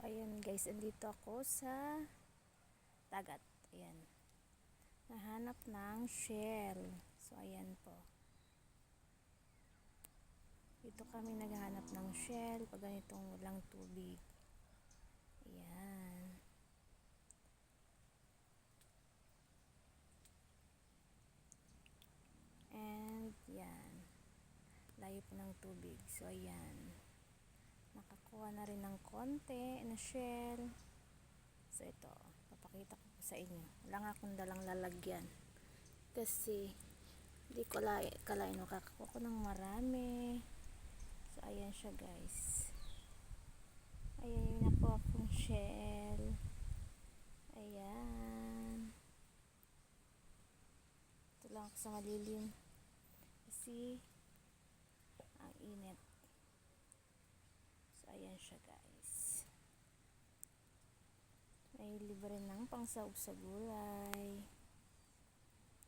Ayan guys, andito ako sa dagat. Ayan. Nahanap ng shell. So ayan po. Dito kami naghahanap ng shell pag ganitong walang tubig. Ayan. And yan. Layo po ng tubig. So ayan. Nakakuha na rin ng konti na shell. So ito, papakita ko po sa inyo. Wala nga akong dalang lalagyan kasi hindi ko kalain makakakuha ko ng marami. So ayan siya guys. Ayan yung nakuha kong shell. Ayan. Ito lang ako sa malilim kasi ang init. So ayan siya guys. May libre ng pangsaog sa gulay.